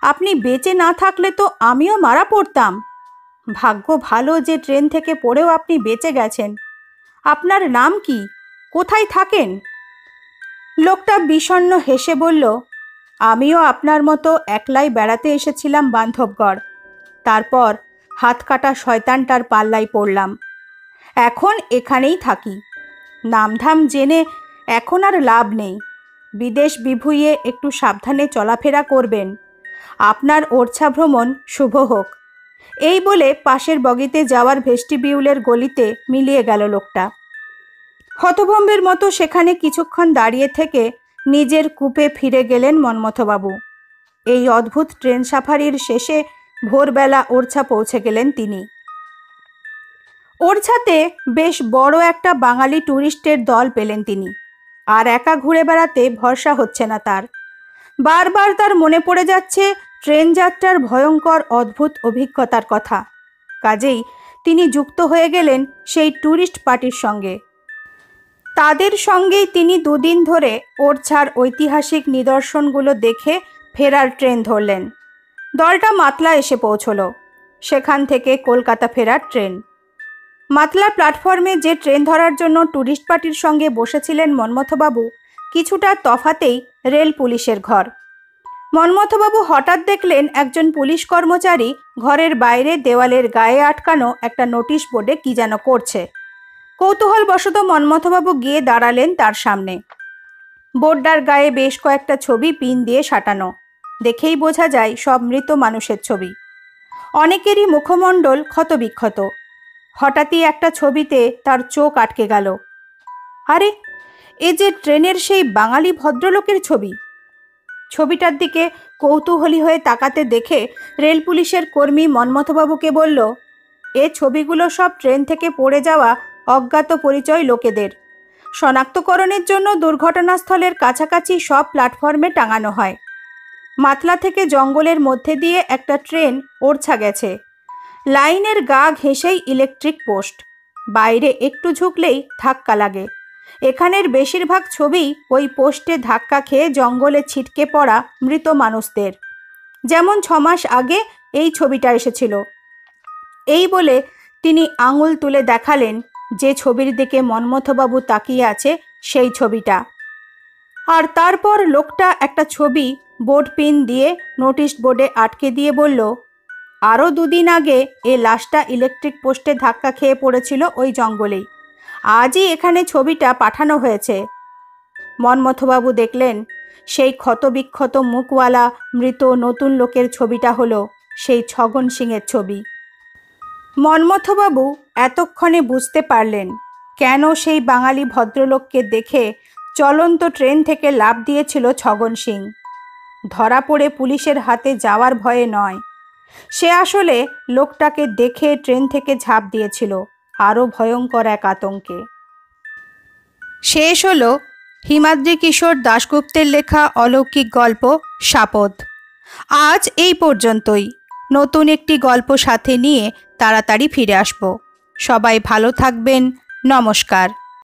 আপনি বেঁচে না থাকলে তো আমিও মারা পড়তাম। ভাগ্য ভালো যে ট্রেন থেকে পড়েও আপনি বেঁচে গেছেন। আপনার নাম কি? কোথায় থাকেন? লোকটা বিষণ্ণ হেসে বলল, আমিও আপনার মতো একলাই বেড়াতে এসেছিলাম বান্ধবগড়। তারপর হাত কাটা শয়তানটার পাল্লায় পড়লাম। এখন এখানেই থাকি। নামধাম জেনে এখন আর লাভ নেই। বিদেশ বিভুঁইয়ে একটু সাবধানে চলাফেরা করবেন। আপনার ওরছা ভ্রমণ শুভ হোক। এই বলে পাশের বগিতে যাওয়ার ভেস্টিবিউলের গলিতে মিলিয়ে গেল লোকটা। হতভম্বের মতো সেখানে কিছুক্ষণ দাঁড়িয়ে থেকে নিজের কূপে ফিরে গেলেন মন্মথবাবু। এই অদ্ভুত ট্রেন সাফারির শেষে ভোরবেলা ওরছা পৌঁছে গেলেন তিনি। ওরছাতে বেশ বড় একটা বাঙালি ট্যুরিস্টের দল পেলেন তিনি। আর একা ঘুরে বেড়াতে ভরসা হচ্ছে না তার। বারবার তার মনে পড়ে যাচ্ছে ট্রেন যাত্রার ভয়ঙ্কর অদ্ভুত অভিজ্ঞতার কথা। কাজেই তিনি যুক্ত হয়ে গেলেন সেই ট্যুরিস্ট পার্টির সঙ্গে। তাদের সঙ্গেই তিনি দুদিন ধরে ওরছার ঐতিহাসিক নিদর্শনগুলো দেখে ফেরার ট্রেন ধরলেন। দলটা মাতলা এসে পৌঁছল। সেখান থেকে কলকাতা ফেরার ট্রেন। মাতলা প্ল্যাটফর্মে যে ট্রেন ধরার জন্য ট্যুরিস্ট পার্টির সঙ্গে বসেছিলেন মন্মথবাবু, কিছুটা তফাতেই রেল পুলিশের ঘর। মন্মথবাবু হঠাৎ দেখলেন একজন পুলিশ কর্মচারী ঘরের বাইরে দেওয়ালের গায়ে আটকানো একটা নোটিশ বোর্ডে কি যেন করছে। কৌতূহলবশত মন্মথবাবু গিয়ে দাঁড়ালেন তার সামনে। বোর্ডটার গায়ে বেশ কয়েকটা ছবি পিন দিয়ে সাঁটানো। দেখেই বোঝা যায় সব মৃত মানুষের ছবি। অনেকেরই মুখমণ্ডল ক্ষতবিক্ষত। হঠাৎই একটা ছবিতে তার চোখ আটকে গেল। আরে, এ যে ট্রেনের সেই বাঙালি ভদ্রলোকের ছবি। ছবিটার দিকে কৌতূহলী হয়ে তাকাতে দেখে রেল পুলিশের কর্মী মন্মথবাবুকে বলল, এ ছবিগুলো সব ট্রেন থেকে পড়ে যাওয়া অজ্ঞাত পরিচয় লোকেদের। শনাক্তকরণের জন্য দুর্ঘটনাস্থলের কাছাকাছি সব প্ল্যাটফর্মে টাঙানো হয়। মাতলা থেকে জঙ্গলের মধ্যে দিয়ে একটা ট্রেন ওরছা গেছে। লাইনের গা ঘেঁষেই ইলেকট্রিক পোস্ট। বাইরে একটু ঝুঁকলেই ধাক্কা লাগে। এখানের বেশিরভাগ ছবি ওই পোস্টে ধাক্কা খেয়ে জঙ্গলে ছিটকে পড়া মৃত মানুষদের, যেমন 6 মাস আগে এই ছবিটা এসেছিল। এই বলে তিনি আঙুল তুলে দেখালেন যে ছবির দিকে মন্মথবাবু তাকিয়ে আছে সেই ছবিটা। আর তারপর লোকটা একটা ছবি বোর্ড পিন দিয়ে নোটিশ বোর্ডে আটকে দিয়ে বলল, আরও 2 দিন আগে এই লাশটা ইলেকট্রিক পোস্টে ধাক্কা খেয়ে পড়েছিল ওই জঙ্গলেই। আজই এখানে ছবিটা পাঠানো হয়েছে। মন্মথবাবু দেখলেন সেই ক্ষতবিক্ষত মুখওয়ালা মৃত নতুন লোকের ছবিটা হলো সেই ছগন সিংয়ের ছবি। মন্মথবাবু এতক্ষণে বুঝতে পারলেন কেন সেই বাঙালি ভদ্রলোককে দেখে চলন্ত ট্রেন থেকে লাফ দিয়েছিল ছগন সিং। ধরা পড়ে পুলিশের হাতে যাওয়ার ভয়ে নয়, সে আসলে লোকটাকে দেখে ট্রেন থেকে ঝাঁপ দিয়েছিল আরও ভয়ঙ্কর এক আতঙ্কে। শেষ হলো হিমাদ্রি কিশোর দাশগুপ্তের লেখা অলৌকিক গল্প শাপদ। আজ এই পর্যন্তই। নতুন একটি গল্প সাথে নিয়ে তাড়াতাড়ি ফিরে আসব। সবাই ভালো থাকবেন। নমস্কার।